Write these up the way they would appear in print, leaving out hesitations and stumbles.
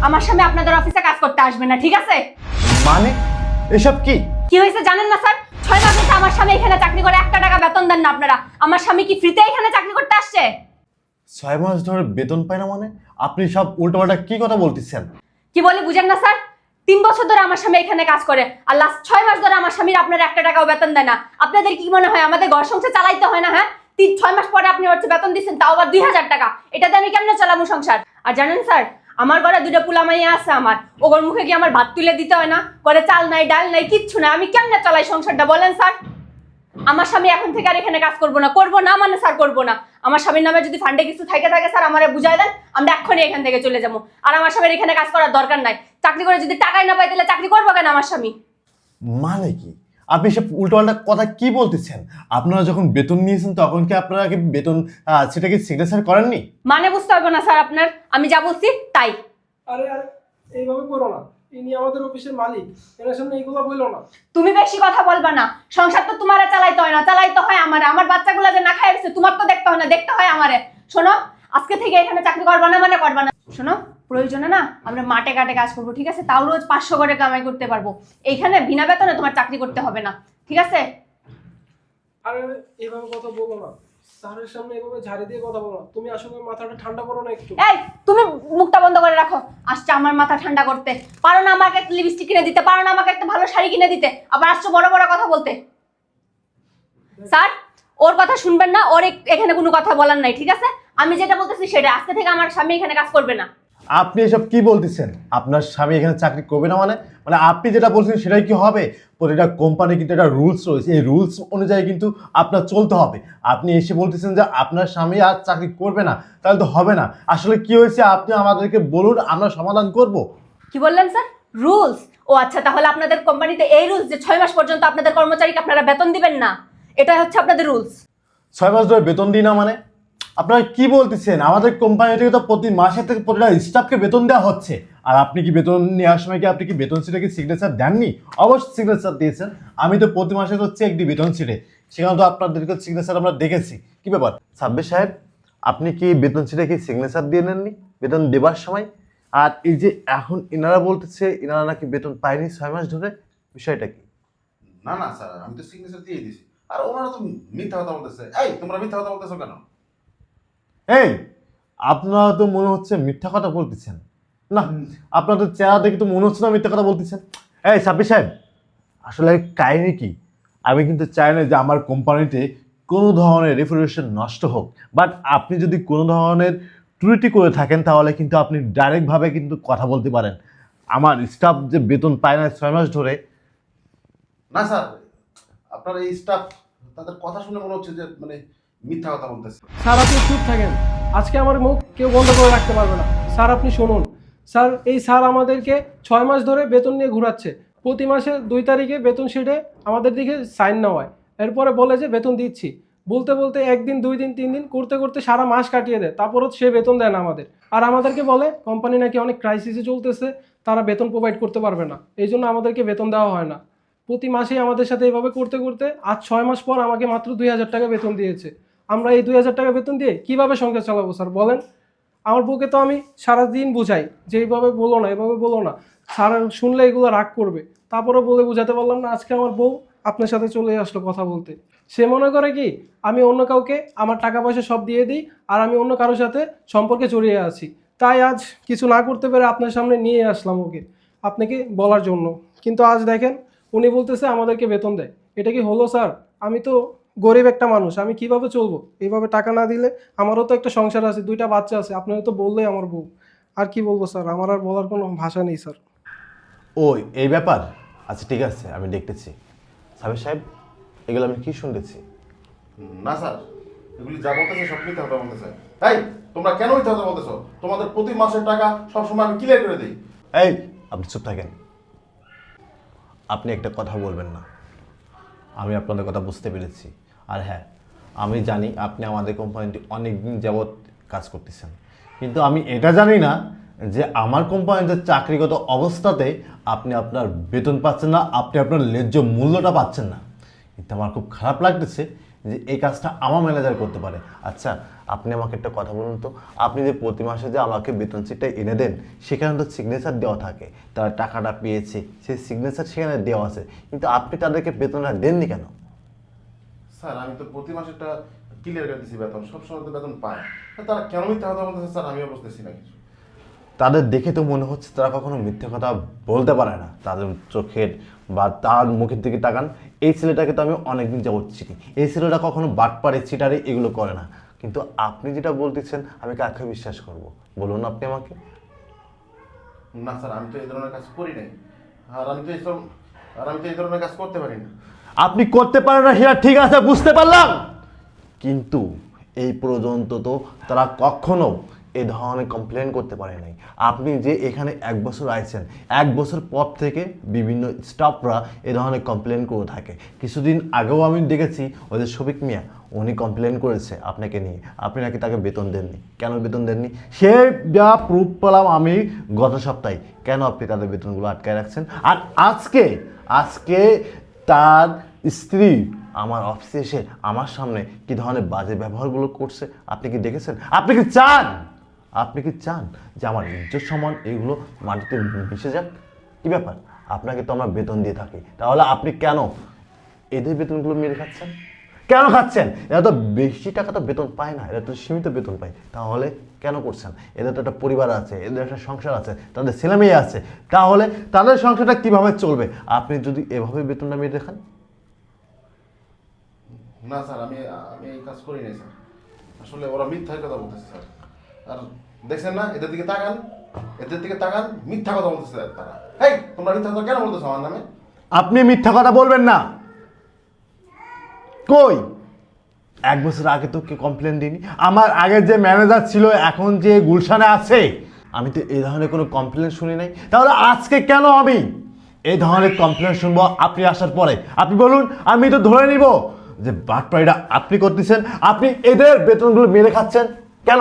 আমার স্বামী আপনাদের অফিসে কাজ করতে আসবে না, ঠিক আছে? মানে এসব কি? কি হয়েছে জানেন না স্যার? 6 মাস হচ্ছে আমার স্বামী এখানে চাকরি করে, 1 টাকা বেতন দেন না আপনারা। আমার স্বামী কি ফ্রিতে এখানে চাকরি করতে আসছে? 6 মাস ধরে বেতন পায় না মানে? আপনি সব উল্টোপাল্টা কি কথা বলতেছেন? কি বলি বুঝেন না স্যার? 3 বছর ধরে আমার স্বামী এখানে কাজ করে, আর লাস্ট 6 মাস ধরে আমার স্বামীর আপনারা 1 টাকাও বেতন দেয় না। আপনাদের কি মনে হয় আমাদের ঘর সংসার চালাইতে হয় না? হ্যাঁ, 6 মাস পরে আপনি হচ্ছে বেতন দিচ্ছেন, তাও আবার 2000 টাকা। এটাতে আমি কেমনে চালাবো সংসার? আর জানেন স্যার, আমার ঘরে 2টা পোলা মাইয়া আছে, আমার ওগর মুখে কি আমার ভাত তুলে দিতে হয় না? ঘরে চাল নাই, ডাল নাই, কিচ্ছু না, আমি কেমনে চালাই সংসারটা বলেন স্যার? আমার স্বামী এখন থেকে আর এখানে কাজ করবো না মানে স্যার করবো না। আমার স্বামীর নামে যদি ফান্ডে কিছু থাকে স্যার আমারে বুঝাই দেন, আমরা এক্ষুনি এখান থেকে চলে যাবো। আর আমার স্বামীর এখানে কাজ করার দরকার নাই। চাকরি করে যদি টাকাই না পাই তাহলে চাকরি করবো কেন আমার স্বামী? মানে কি? আপনি সব উল্টোপাল্টা কথা কি বলতেছেন? আপনারা যখন বেতন নিয়েছেন তখন কি আপনারা কি বেতন সেটা কি সিগনেচার করেননি? মানে বুঝতে পারবো না স্যার আপনার, আমি যা বলছি তাই। আরে আরে এইভাবে করো না, ইনি আমাদের অফিসের মালিক, এনার সামনে এইগুলো বললো না। তুমি বেশি কথা বলবা না। সংসার তো তোমারে চালাইতে হয় না, চালাইতে হয় আমারে। আমার বাচ্চাগুলো যে না খাই আছে তোমার তো দেখতে হয় না, দেখতে হয় আমারে। শোনো, আজকে থেকে এখানে চাকরি করবা না মানে করবা না। শোনো, প্রয়োজনে না আমরা মাঠে ঘাটে কাজ করবো, ঠিক আছে? তাও রোজ 500 করে কামাই করতে পারবো। এইখানে বিনা বেতনে তোমার চাকরি করতে হবে না, ঠিক আছে? আরে এইভাবে কথা বলো না, স্যারের সামনে এভাবে ঝাড়ি দিয়ে কথা বলো না। তুমি আসলে মাথাটা ঠান্ডা করো না একটু। এই তুমি মুখটা বন্ধ করে রাখো। আসছে আমার মাথা ঠান্ডা করতে। পারো না আমাকে একটা লিপস্টিক কিনে দিতে, পারো না আমাকে একটা ভালো শাড়ি কিনে দিতে, আবার আসছো বড় বড় কথা বলতে। স্যার, ওর কথা শুনবেন না, ওর এখানে কোনো কথা বলার নাই, ঠিক আছে? আমি যেটা বলতেছি সেটা, আজকে থেকে আমার স্বামী এখানে কাজ করবে না। আপনি এসব কি বলতেছেন? আপনার স্বামী এখানে চাকরি করবে না মানে? মানে আপনি যেটা বলছেন সেটাই কি হবে? প্রতিটা কোম্পানি কিন্তু একটা রুলস রয়েছে, এই রুলস অনুযায়ী কিন্তু আপনার চলতে হবে। আপনি এসে বলতেছেন যে আপনার স্বামী আর চাকরি করবে না, তাহলে তো হবে না। আসলে কি হয়েছে আপনি আমাদেরকে বলুন, আমরা সমাধান করব। কি বললেন স্যার? রুলস? ও আচ্ছা, তাহলে আপনাদের কোম্পানিতে এই রুলস যে 6 মাস পর্যন্ত আপনাদের কর্মচারীকে আপনারা বেতন দিবেন না, এটাই হচ্ছে আপনাদের রুলস? 6 মাস ধরে বেতন দিই না মানে? আপনারা কি বলতেছেন? আমাদের কোম্পানি থেকে তো প্রতি মাসে থেকে প্রতিটা স্টাফকে বেতন দেওয়া হচ্ছে। আর আপনি কি বেতন নেওয়ার সময় কি আপনি কি বেতন সিটে কি সিগনেচার দেননি? অবশ্যই সিগনেচার দিয়েছেন। আমি তো প্রতি মাসে তো চেক দিই বেতন সিটে, সেখানে তো আপনাদেরকে সিগনেচার আমরা দেখেছি। কি ব্যাপার সাব্বির সাহেব, আপনি কি বেতন সিটে কি সিগনেচার দিয়ে নেননি বেতন দেবার সময়? আর এই যে এখন এনারা বলতেছে এনারা নাকি বেতন পায়নি 6 মাস ধরে, বিষয়টা কি? না না স্যার, আমি তো সিগনেচার দিয়ে দিয়েছি। আর ওনারা তো মিথ্যা কথা বলতেছে। এই তোমরা মিথ্যা কথা বলতেছো কেন? এই, আপনারা তো মনে হচ্ছে মিথ্যা কথা বলতেছেন। না, আপনাদের চেহারা দেখে তো মনে হচ্ছে না মিথ্যা কথা বলতেছেন। এই সাব্বির সাহেব, আসলে কাহিনী কি? আমি কিন্তু চাই না যে আমার কোম্পানিতে কোনো ধরনের রেপুটেশন নষ্ট হোক। বাট আপনি যদি কোনো ধরনের ত্রুটি করে থাকেন তাহলে কিন্তু আপনি ডাইরেক্টভাবে কিন্তু কথা বলতে পারেন। আমার স্টাফ যে বেতন পায় না 6 মাস ধরে। না স্যার, আপনার এই স্টাফ, তাদের কথা শুনে মনে হচ্ছে যে মানে মিথ্যা কথা বলতেছে। স্যার আপনি চুপ থাকেন, আজকে আমার মুখ কেউ বন্ধ করে রাখতে পারবে না। স্যার আপনি শুনুন, স্যার এই স্যার আমাদেরকে 6 মাস ধরে বেতন নিয়ে ঘোরাচ্ছে। প্রতি মাসে 2 তারিখে বেতন শিটে আমাদের দিকে সাইন নেওয়া হয়, এরপরে বলে যে বেতন দিচ্ছি। বলতে বলতে 1 দিন 2 দিন 3 দিন করতে করতে সারা মাস কাটিয়ে দেয়, তারপরও সে বেতন দেয় না আমাদের। আর আমাদেরকে বলে কোম্পানি নাকি অনেক ক্রাইসিসে চলতেছে, তারা বেতন প্রোভাইড করতে পারবে না, এই জন্য আমাদেরকে বেতন দেওয়া হয় না। প্রতি মাসেই আমাদের সাথে এইভাবে করতে করতে আজ 6 মাস পর আমাকে মাত্র 2000 টাকা বেতন দিয়েছে। আমরা এই 2000 টাকা বেতন দিয়ে কিভাবে সংসার চালাবো স্যার বলেন? আমার বউকে তো আমি সারাদিন বুঝাই যে এইভাবে বলো না, এভাবে বলো না। স্যার শুনলে এগুলো রাগ করবে, তারপরে বলে বুঝাতে পারলাম না। আজকে আমার বউ আপনার সাথে চলে আসলো কথা বলতে। সে মনে করে কি আমি অন্য কাউকে আমার টাকা পয়সা সব দিয়ে দিই, আর আমি অন্য কারোর সাথে সম্পর্কে জড়িয়ে আছি। তাই আজ কিছু না করতে পেরে আপনার সামনে নিয়ে আসলাম ওকে আপনাকে বলার জন্য। কিন্তু আজ দেখেন উনি বলতেছে আমাদেরকে বেতন দেয়। এটা কি হলো স্যার? আমি তো গরিব একটা মানুষ, আমি কিভাবে চলবো? এইভাবে টাকা না দিলে আমারও তো একটা সংসার আছে, 2টা বাচ্চা আছে। আপনারা তো বললেই আমার বউ, আর কি বলবো স্যার? আমার আর বলার কোনো ভাষা নেই স্যার। ওই এই ব্যাপার? আচ্ছা ঠিক আছে, আমি দেখতেছি। সাবির সাহেব, এগুলো আমি কি শুনতেছি? না স্যার, এগুলি যা বলতেছে সব মিথ্যা কথা বলতেছে। এই তোমরা কেন মিথ্যা কথা বলতেছো? তোমাদের প্রতি মাসের টাকা সবসময় আমি ক্লিয়ার করে দিই। এই, আপনি চুপ থাকেন। আপনি একটা কথা বলবেন না। আমি আপনাদের কথা বুঝতে পেরেছি। আর হ্যাঁ, আমি জানি আপনি আমাদের কোম্পানিতে অনেক দিন যাবৎ কাজ করতেছেন, কিন্তু আমি এটা জানি না যে আমার কোম্পানিতে চাকরিগত অবস্থাতে আপনি আপনার বেতন পাচ্ছেন না, আপনি আপনার ন্যায্য মূল্যটা পাচ্ছেন না। কিন্তু আমার খুব খারাপ লাগতেছে যে এই কাজটা আমার ম্যানেজার করতে পারে। আচ্ছা, আপনি আমাকে একটা কথা বলুন তো, আপনি যে প্রতি মাসে যে আমাকে বেতন চিটটা এনে দেন, সেখানে তো সিগনেচার দেওয়া থাকে, তারা টাকাটা পেয়েছে সেই সিগনেচার সেখানে দেওয়া আছে, কিন্তু আপনি তাদেরকে বেতনটা দেননি কেন? স্যার আমি তো প্রতি মাসেরটা ক্লিয়ার করে দিচ্ছি, বেতন সবসময় তো বেতন পায়। তারা কেন মিথ্যা কথা বলতেছে স্যার, আমিও বুঝতেছি না কিছু। তাদের দেখে তো মনে হচ্ছে তারা কখনো মিথ্যে কথা বলতে পারে না। তাদের চোখের বা তার মুখের দিকে তাকান, এই ছেলেটাকে তো আমি অনেকদিন যাবত চিনি, এই ছেলেটা কখনো বাটপারে চিটারে এগুলো করে না। কিন্তু আপনি যেটা বলতেছেন আমি কাকে বিশ্বাস করব বলুন আপনি আমাকে? না স্যার, আমি তো এই ধরনের কাজ করি নাই, আর আমি তো এই ধরনের কাজ করতে পারি না। আপনি করতে পারেন না সেটা ঠিক আছে, বুঝতে পারলাম, কিন্তু এই পর্যন্ত তো তারা কখনো এই ধরনের কমপ্লেন করতে পারে নাই। আপনি যে এখানে 1 বছর আইছেন, 1 বছর পর থেকে বিভিন্ন স্টাফরা এ ধরনের কমপ্লেন করে থাকে। কিছুদিন আগেও আমি দেখেছি ওই যে শফিক মিয়া, উনি কমপ্লেন করেছে আপনাকে নিয়ে, আপনি নাকি তাকে বেতন দেননি। কেন বেতন দেননি সে যা প্রুফ পেলাম আমি গত সপ্তাহে। কেন আপনি তাদের বেতনগুলো আটকায় রাখছেন? আর আজকে তার স্ত্রী আমার অফিসে এসে আমার সামনে কি ধরনের বাজে ব্যবহারগুলো করছে আপনি কি দেখেছেন? আপনি কি চান যে আমার ইজ্জত সম্মান এগুলো মাটিতে মিশে যাক? কি ব্যাপার? আপনাকে তো আমরা বেতন দিয়ে থাকি, তাহলে আপনি কেন এদের বেতনগুলো মেরে খাচ্ছেন? কেন খাচ্ছেন? এরা তো বেশি টাকা তো বেতন পায় না, এরা তো সীমিত বেতন পায়, তাহলে কেন করছেন? এদের তো একটা পরিবার আছে, এদের একটা সংসার আছে, তাদের ছেলে মেয়ে আছে, তাহলে তাদের সংসারটা কিভাবে চলবে আপনি যদি এভাবে বেতনটা মেরে খান? না স্যার, আমি এই কাজ করি নাই স্যার, আসলে ওরা মিথ্যার কথা বলতেছে স্যার। আর দেখছেন না, এদের দিকে তাকান, মিথ্যা কথা বলতেছে তারা। হেই, তোমরা মিথ্যা কথা কেন বলতেছো আমার নামে? আপনি মিথ্যা কথা বলবেন না। কই 1 বছর আগে তো কে কমপ্লেন দিইনি? আমার আগের যে ম্যানেজার ছিল এখন যে গুলশানে আছে, আমি তো এই ধরনের কোনো কমপ্লেন শুনি নাই, তাহলে আজকে কেন আমি এই ধরনের কমপ্লেন শুনবো আপনি আসার পরে? আপনি বলুন, আমি তো ধরে নিব যে বাটপাড়িটা আপনি করতেছেন, আপনি এদের বেতনগুলো মেরে খাচ্ছেন। কেন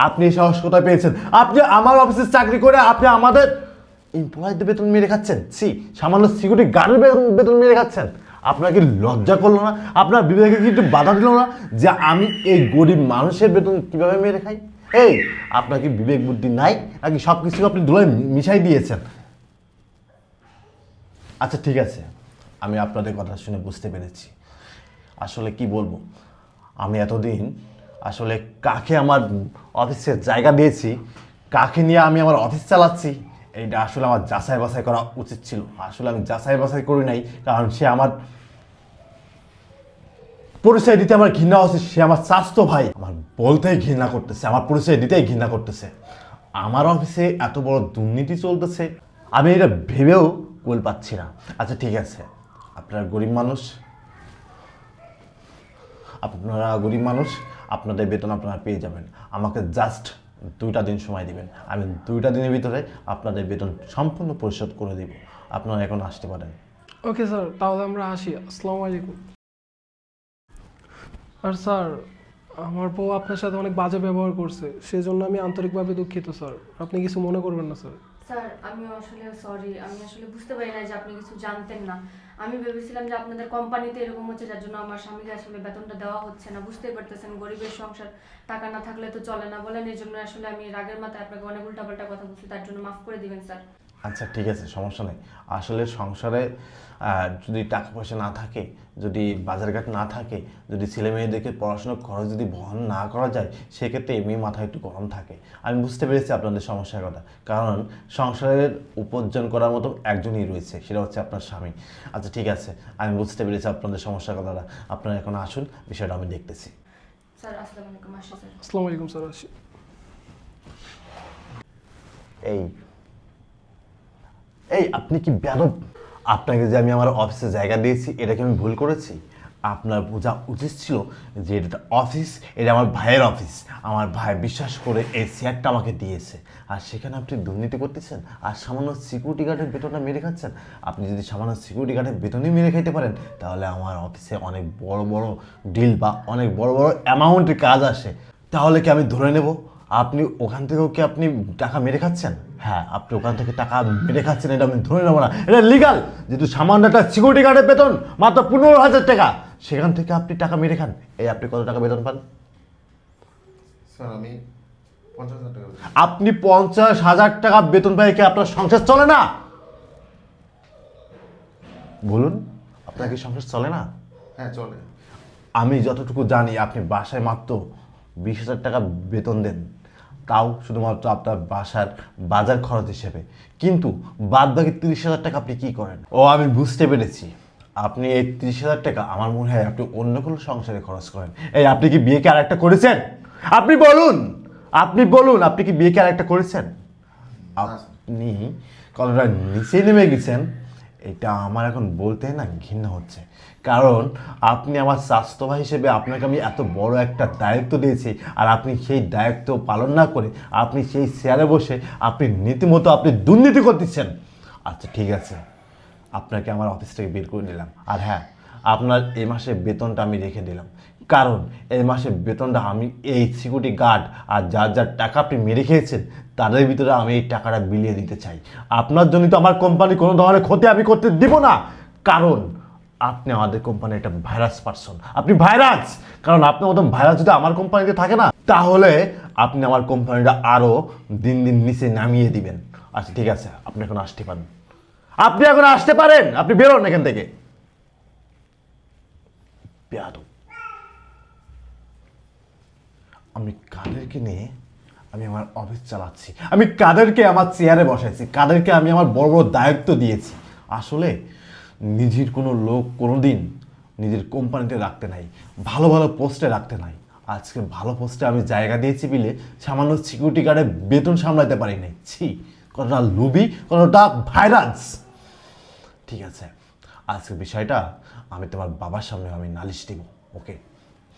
আপনি এই সাহস কোথায় পেয়েছেন? আপনি আমার অফিসে চাকরি করে আপনি আমাদের এমপ্লয়ীদের বেতন মেরে খাচ্ছেন? সামান্য সিকিউরিটি গার্ডের বেতন মেরে খাচ্ছেন। আপনার কি লজ্জা করলো না? আপনার বিবেকে কি একটু বাধা দিল না যে আমি এই গরিব মানুষের বেতন কিভাবে মেরে খাই? এই আপনার কি বিবেক বুদ্ধি নাই নাকি সব কিছু আপনি ধুলায় মিশাই দিয়েছেন? আচ্ছা ঠিক আছে, আমি আপনাদের কথা শুনে বুঝতে পেরেছি। আসলে কি বলবো, আমি এতদিন আসলে কাকে আমার অফিসের জায়গা দিয়েছি, কাকে নিয়ে আমি আমার অফিস চালাচ্ছি, এইটা আসলে আমার যাচাই বাছাই করা উচিত ছিল। আসলে আমি যাচাই বাছাই করি নাই, কারণ সে আমার পরিচয় দিতে আমার ঘৃণা হচ্ছে। সে আমার স্বাস্থ্য ভাই, আমার বলতেই ঘৃণা করতেছে, আমার পরিচয় দিতেই ঘৃণা করতেছে। আমার অফিসে এত বড় দুর্নীতি চলতেছে, আমি এটা ভেবেও কুল পাচ্ছি না। আচ্ছা ঠিক আছে, আপনারা গরিব মানুষ, আপনাদের বেতন আপনারা পেয়ে যাবেন। আমাকে জাস্ট 2টা দিন সময় দিবেন, আমি 2টা দিনের ভিতরে আপনাদের বেতন সম্পূর্ণ পরিশোধ করে দিব। আপনারা এখন আসতে পারেন। ওকে স্যার, তাহলে আমরা আসি। আসসালামু আলাইকুম। আর স্যার, আমার বউ আপনার সাথে অনেক বাজে ব্যবহার করছে, সেজন্য আমি আন্তরিকভাবে দুঃখিত স্যার, আপনি কিছু মনে করবেন না স্যার। স্যার আমি আসলে সরি, আমি আসলে বুঝতে পারি না যে আপনি কিছু জানতেন না। আমি ভেবেছিলাম যে আপনাদের কোম্পানিতে এরকম হচ্ছে, যার জন্য আমার স্বামীকে আসলে বেতনটা দেওয়া হচ্ছে না। বুঝতেই পারতেছেন, গরিবের সংসার, টাকা না থাকলে তো চলে না বলেন। এই জন্য আসলে আমি রাগের মাথায় আপনাকে অনেক উল্টাপাল্টা কথা বলছি, তার জন্য মাফ করে দিবেন স্যার। আচ্ছা ঠিক আছে, সমস্যা নেই। আসলে সংসারে যদি টাকা পয়সা না থাকে, যদি বাজারঘাট না থাকে, যদি ছেলে মেয়েদেরকে পড়াশোনার খরচ যদি বহন না করা যায়, সেক্ষেত্রে এমনি মাথায় একটু গরম থাকে। আমি বুঝতে পেরেছি আপনাদের সমস্যার কথা, কারণ সংসারের উপার্জন করার মতো একজনই রয়েছে, সেটা হচ্ছে আপনার স্বামী। আচ্ছা ঠিক আছে, আমি বুঝতে পেরেছি আপনাদের সমস্যার কথাটা। আপনারা এখন আসুন, বিষয়টা আমি দেখতেছি। স্যার আসসালামু আলাইকুম। আসি স্যার। আসসালামু আলাইকুম স্যার, আসি। এই আপনি কি বেয়াদব? আপনাকে যে আমি আমার অফিসে জায়গা দিয়েছি, এটা কি আমি ভুল করেছি? আপনার বোঝা উচিত ছিল যে এটা অফিস, এটা আমার ভাইয়ের অফিস। আমার ভাই বিশ্বাস করে এই চেয়ারটা আমাকে দিয়েছে, আর সেখানে আপনি দুর্নীতি করতেছেন আর সামান্য সিকিউরিটি গার্ডের বেতনটা মেরে খাচ্ছেন। আপনি যদি সামান্য সিকিউরিটি গার্ডের বেতনই মেরে খাইতে পারেন, তাহলে আমার অফিসে অনেক বড় বড় ডিল বা অনেক বড় বড় অ্যামাউন্টের কাজ আসে। তাহলে কি আমি ধরে নেব আপনি ওখান থেকেও কি আপনি টাকা মেরে খাচ্ছেন? হ্যাঁ, আপনি ওখান থেকে টাকা মেরে খাচ্ছেন, এটা আমি ধরে নেবো না, এটা লিগাল। যেহেতু সামান্য একটা সিকিউরিটি গার্ডের বেতন মাত্র 15,000 টাকা, সেখান থেকে আপনি টাকা মেরে খান। এই আপনি কত টাকা বেতন পান? স্যার আমি 50,000 টাকা বেতন। আপনি 50,000 টাকা বেতন পাই কি আপনার সংসার চলে না? বলুন, আপনার কি সংসার চলে না? হ্যাঁ চলে। আমি যতটুকু জানি আপনি বাসায় মাত্র 20,000 টাকা বেতন দেন, তাও শুধুমাত্র আপনার বাসার বাজার খরচ হিসেবে। কিন্তু বাদ বাকি 30,000 টাকা আপনি কি করেন? ও আমি বুঝতে পেরেছি, আপনি এই 30,000 টাকা আমার মনে হয় আপনি অন্য কোনো সংসারে খরচ করেন। এই আপনি কি বিয়ে কি আরেকটা করেছেন? আপনি বলুন, আপনি কি বিয়ে কি আরেকটা করেছেন? আপনি কলরা নিচে নেমে গেছেন, এটা আমার এখন বলতে না ঘৃণা হচ্ছে। কারণ আপনি আমার স্বাস্থ্য ভাই হিসেবে আপনাকে আমি এত বড় একটা দায়িত্ব দিয়েছি, আর আপনি সেই দায়িত্ব পালন না করে আপনি সেই চেয়ারে বসে আপনি রীতিমতো আপনি দুর্নীতি করতেছেন। আচ্ছা ঠিক আছে, আপনাকে আমার অফিস থেকে বের করে দিলাম। আর হ্যাঁ, আপনার এই মাসের বেতনটা আমি রেখে দিলাম, কারণ এই মাসের বেতনটা আমি এই সিকিউরিটি গার্ড আর যার যার টাকা আপনি মেরে খেয়েছেন তাদের ভিতরে আমি এই টাকাটা বিলিয়ে দিতে চাই। আপনার জন্য তো আমার কোম্পানি কোনো ধরনের ক্ষতি আমি করতে দিব না, কারণ আপনি আমাদের কোম্পানির একটা ভাইরাস পারসন। আপনি ভাইরাস, কারণ আপনার মতন ভাইরাস যদি আমার কোম্পানিতে থাকে না, তাহলে আপনি আমার কোম্পানিটা আরও দিন দিন নিচে নামিয়ে দিবেন। আচ্ছা ঠিক আছে, আপনি এখন আসতে পারেন, আপনি বেরোন এখান থেকে। বেয়াদব। আমি কাদেরকে নিয়ে আমি আমার অফিস চালাচ্ছি? আমি কাদেরকে আমার চেয়ারে বসাইছি? কাদেরকে আমি আমার বড় বড় দায়িত্ব দিয়েছি? আসলে নিজের কোনো লোক কোনোদিন নিজের কোম্পানিতে রাখতে নাই, ভালো ভালো পোস্টে রাখতে নাই। আজকে ভালো পোস্টে আমি জায়গা দিয়েছি বলে সামান্য সিকিউরিটি গার্ডের বেতন সামলাতে পারি নাই। ছি, কতটা লুবি, কতটা ভাইরাস। ঠিক আছে, আজকে বিষয়টা আমি তোমার বাবার সামনে আমি নালিশ দিব। ওকে।